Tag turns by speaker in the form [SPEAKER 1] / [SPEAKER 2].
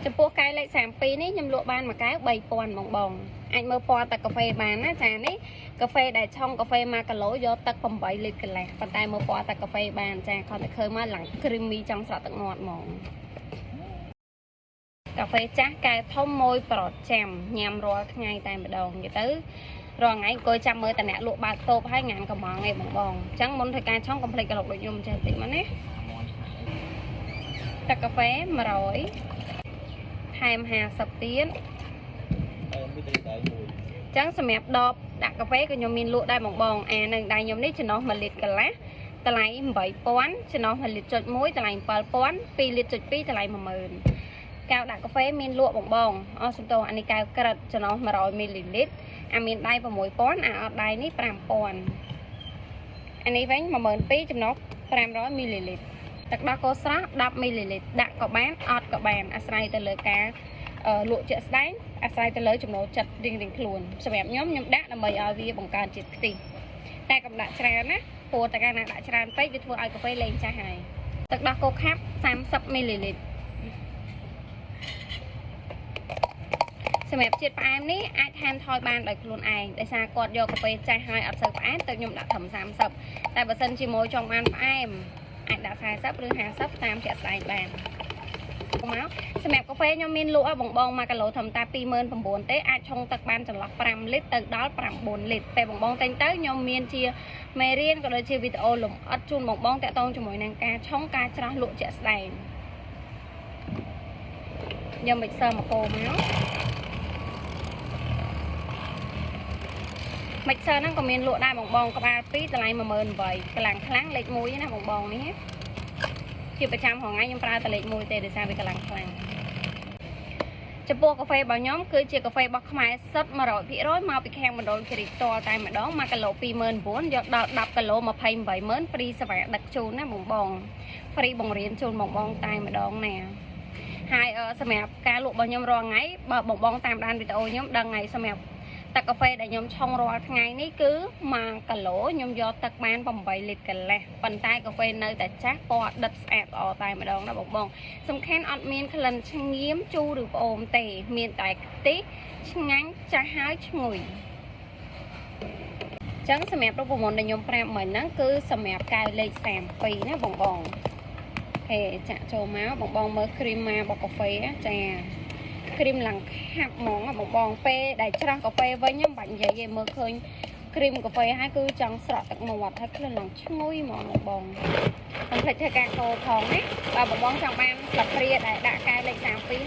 [SPEAKER 1] ចំពោះកែវលេខ32នេះខ្ញុំលក់បានមួយកែវ3000បងអាចមើលពណ៌ទឹកកាហ្វេបានណាចានេះកាហ្វេដែលឆុងកាហ្វេ1គីឡូយកទឹក8លីត្រកន្លះប៉ុន្តែមើលពណ៌ទឹកកាហ្វេបានចាគាត់តែឃើញមកឡើងគ្រីមីចង់ស្រក់ទឹកមាត់ហ្មងកាហ្វេចាស់កែវធំមួយប្រចាំញ៉ាំរាល់ថ្ងៃតែម្ដងនិយាយទៅរាល់ថ្ងៃអង្គុយចាំមើលតអ្នកលក់បើកតូបហើយញ៉ាំកំងឯងបងអញ្ចឹងមុនធ្វើការឆុងកុំភ្លេចក្លុកដូចខ្ញុំចេះតិចមកណាទឹកកាហ្វេ100ថែម50ទៀតចឹងសម្រាប់ដបដាក់កាហ្វេក៏ខ្ញុំមានលក់ដែរបងអានឹងដៃខ្ញុំនេះចំណុះ1លីត្រកន្លះតម្លៃ8000ចំណុះ1លីត្រចុច1តម្លៃ7000 2លីត្រចុច2តម្លៃ10000កែវដាក់កាហ្វេមានលក់បងអស់សំទោសអានេះកែវក្រិតចំណុះ100មីលីលីត្រអាមានដៃ6000អាអត់ដៃនេះ5000អានេះវិញ12000ចំណុះ500មីលីលីត្រទឹកដោះគោស្រស់10មីលីលីត្រដាក់ក៏បានអត់ក៏បានអាស្រ័យទៅលើការលក់ជាក់ស្ដែងអាស្រ័យទៅលើចំណូលចិត្តរៀងៗខ្លួនសម្រាប់ខ្ញុំដាក់ដើម្បីឲ្យវាបង្កើនជាតិខ្ទិះតែកុំដាក់ច្រើនណាព្រោះតែកាលណាដាក់ច្រើនពេកវាធ្វើឲ្យកាហ្វេលែងចាស់ហើយទឹកដោះគោខាប់30មីលីលីត្រសម្រាប់ជាតិផ្អែមនេះអាចថែមថយបានដោយខ្លួនឯងដោយសារគាត់យកកាហ្វេចាស់ហើយអត់សូវផ្អែមទៅខ្ញុំដាក់ត្រឹម30តែបើសិនជាម៉ូចង់បានផ្អែមអាចដាក់40ឬ50តាមជាក់ស្ដែងបានមកសម្រាប់កាហ្វេខ្ញុំមានលក់បង1គីឡូត្រឹមតែ29000ទេអាចឆុងទឹកបានចន្លោះ5លីត្រទៅដល់9លីត្រតែបងតែងទៅខ្ញុំមានជាមេរៀនក៏ដូចជាវីដេអូលម្អិតជូនបងតាក់ទងជាមួយនឹងការឆុងការច្រោះលក់ជាក់ស្ដែងយកមិចសើមកពោមកមិចសើហ្នឹងក៏មានលក់ដែរបងក្បាល2តម្លៃ18000កម្លាំងខ្លាំងលេខ1ណាបងនេះជាប្រចាំថ្ងៃខ្ញុំប្រើតែលេខ1ទេដោយសារវាកម្លាំងខ្លាំងចំពោះកាហ្វេរបស់ខ្ញុំគឺជាកាហ្វេរបស់ខ្មែរសុទ្ធ100%មកពីខាងមណ្ឌលគិរីផ្ទាល់តែម្ដង1គីឡូ29000យកដល់10គីឡូ28000ហ្វ្រីសេវាដឹកជូនណាបងហ្វ្រីបង្រៀនជូនបងតែម្ដងណាហើយសម្រាប់ការលក់របស់ខ្ញុំរាល់ថ្ងៃបើបងតាមដានវីដេអូខ្ញុំដឹងហើយសម្រាប់ទឹកកាហ្វេដែលខ្ញុំឆុងរាល់ថ្ងៃនេះគឺ1គីឡូខ្ញុំយកទឹកបាន8លីត្រកន្លះប៉ុន្តែកាហ្វេនៅតែចាស់ពណ៌ដិតស្អាតល្អតែម្ដងណាបងសំខាន់អត់មានក្លិនឆ្ងៀមជូរឬផ្អូមទេមានតែខ្ទិះឆ្ងាញ់ចាស់ហើយឈ្ងុយចឹងសម្រាប់រូបមន្តដែលខ្ញុំប្រាប់មិញហ្នឹងគឺសម្រាប់កែវលេខ32ណាបងហេចាក់ចូលមកបងមើលគ្រីមមករបស់កាហ្វេចាគ្រីមឡើងខាប់ហ្មងបងពេលដែលច្រាស់កាហ្វេវិញខ្ញុំបាច់និយាយទេមើលឃើញគ្រីមកាហ្វេហើយគឺចង់ស្រក់ទឹកមាត់ហើយក្លិនឡើងឈ្ងុយហ្មងបងខ្ញុំភ្លេចធ្វើការកូរផងណាបើបងចង់បានស្លាបព្រាដែលដាក់កែវលេខ32